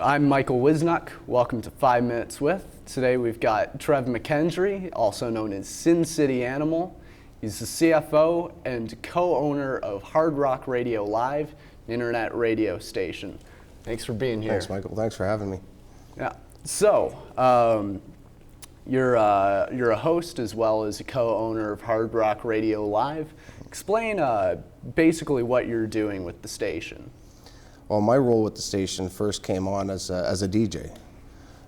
I'm Michael Wisnuck. Welcome to 5 Minutes With. Today we've got Trevor McKendry, also known as Sin City Animal. He's the CFO and co-owner of Hard Rock Radio Live, an internet radio station. Thanks for being here. Thanks, Michael. Thanks for having me. Yeah. So, you're a host as well as a co-owner of Hard Rock Radio Live. Explain basically what you're doing with the station. Well, my role with the station first came on as a DJ.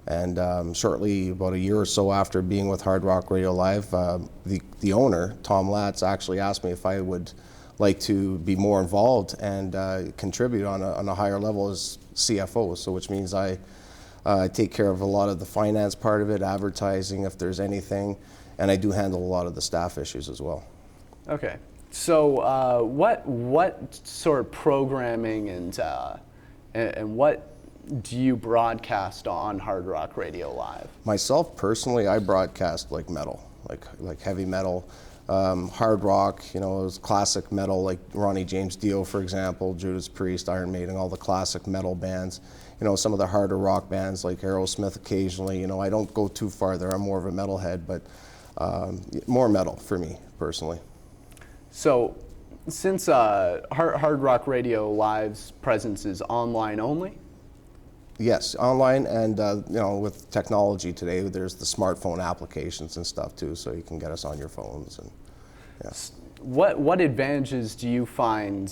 And shortly, about a year or so after being with Hard Rock Radio Live, the owner, Tom Latz, actually asked me if I would like to be more involved and contribute on a higher level as CFO, so which means I take care of a lot of the finance part of it, advertising if there's anything, and I do handle a lot of the staff issues as well. Okay. So what sort of programming and what do you broadcast on Hard Rock Radio Live? Myself personally, I broadcast like metal, like heavy metal, hard rock. You know, it was classic metal like Ronnie James Dio, for example, Judas Priest, Iron Maiden, all the classic metal bands. You know, some of the harder rock bands like Aerosmith occasionally. You know, I don't go too far there. I'm more of a metalhead, but more metal for me personally. So, since Hard Rock Radio Live's presence is online only? Yes, online, and you know, with technology today, there's the smartphone applications and stuff too, so you can get us on your phones. And yeah. What advantages do you find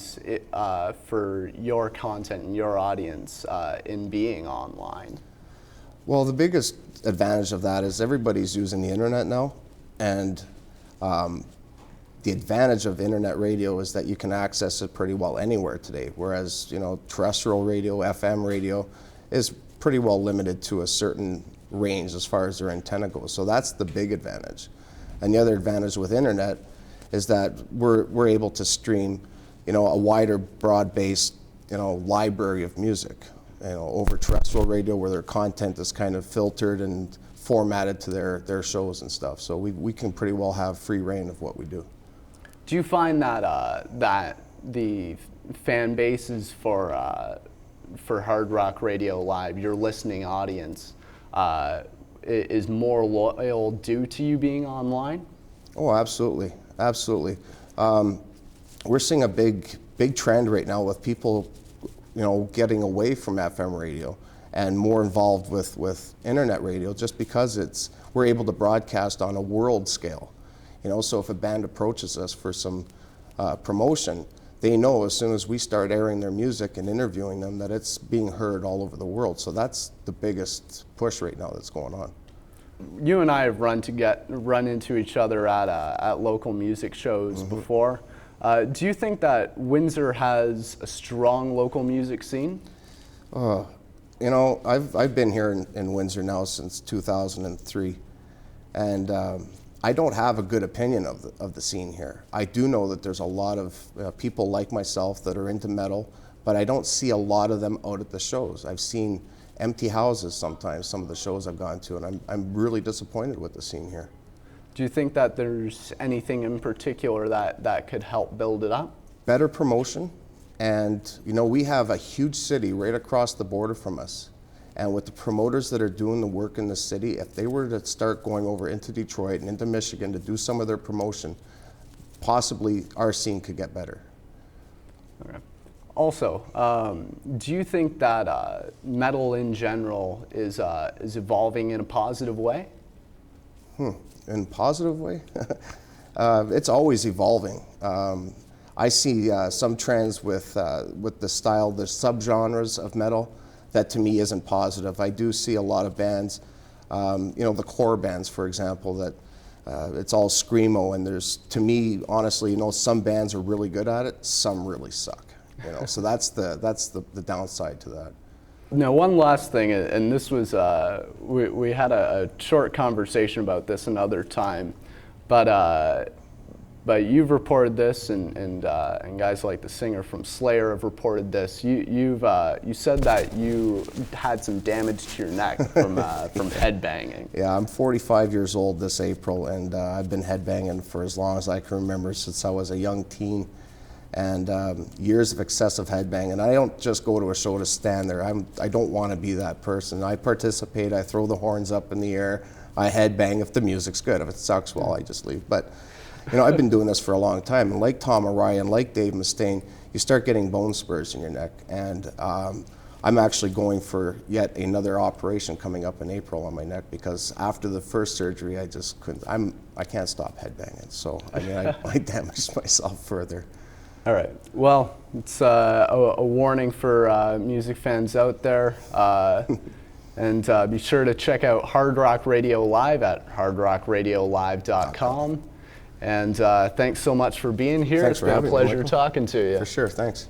for your content and your audience in being online? Well, the biggest advantage of that is everybody's using the internet now, and the advantage of internet radio is that you can access it pretty well anywhere today, whereas, you know, terrestrial radio, FM radio, is pretty well limited to a certain range as far as their antenna goes. So that's the big advantage. And the other advantage with internet is that we're able to stream, you know, a wider, broad-based, you know, library of music, you know, over terrestrial radio where their content is kind of filtered and formatted to their shows and stuff. So we can pretty well have free reign of what we do. Do you find that that the fan bases for Hard Rock Radio Live, your listening audience, is more loyal due to you being online? Oh, absolutely, absolutely. We're seeing a big trend right now with people, you know, getting away from FM radio and more involved with internet radio, just because we're able to broadcast on a world scale. You know, so if a band approaches us for some promotion, they know as soon as we start airing their music and interviewing them that it's being heard all over the world. So that's the biggest push right now that's going on. You and I have run into each other at local music shows before. Do you think that Windsor has a strong local music scene? You know, I've been here in Windsor now since 2003, and I don't have a good opinion of the scene here. I do know that there's a lot of people like myself that are into metal, but I don't see a lot of them out at the shows. I've seen empty houses sometimes, some of the shows I've gone to, and I'm really disappointed with the scene here. Do you think that there's anything in particular that could help build it up? Better promotion, and you know, we have a huge city right across the border from us. And with the promoters that are doing the work in the city, if they were to start going over into Detroit and into Michigan to do some of their promotion, possibly our scene could get better. Okay. Also, do you think that metal in general is evolving in a positive way? In a positive way? It's always evolving. I see some trends with the style, the subgenres of metal, that to me isn't positive. I do see a lot of bands, you know, the core bands, for example, that it's all screamo, and there's, to me, honestly, you know, some bands are really good at it, some really suck. You know, so that's the downside to that. Now, one last thing, and this was we had a short conversation about this another time, but you've reported this, and guys like the singer from Slayer have reported this. You said that you had some damage to your neck from headbanging. Yeah, I'm 45 years old this April, and I've been headbanging for as long as I can remember, since I was a young teen. and years of excessive headbanging. And I don't just go to a show to stand there. I don't want to be that person. I participate, I throw the horns up in the air, I headbang if the music's good. If it sucks, well, I just leave. But I've been doing this for a long time, and like Tom Araya and like Dave Mustaine, you start getting bone spurs in your neck. And I'm actually going for yet another operation coming up in April on my neck, because after the first surgery, I just couldn't. I can't stop headbanging. So I damaged myself further. All right. Well, it's a warning for music fans out there. And be sure to check out Hard Rock Radio Live at hardrockradiolive.com. And thanks so much for being here. Thanks it's been a pleasure talking to you. For sure. Thanks.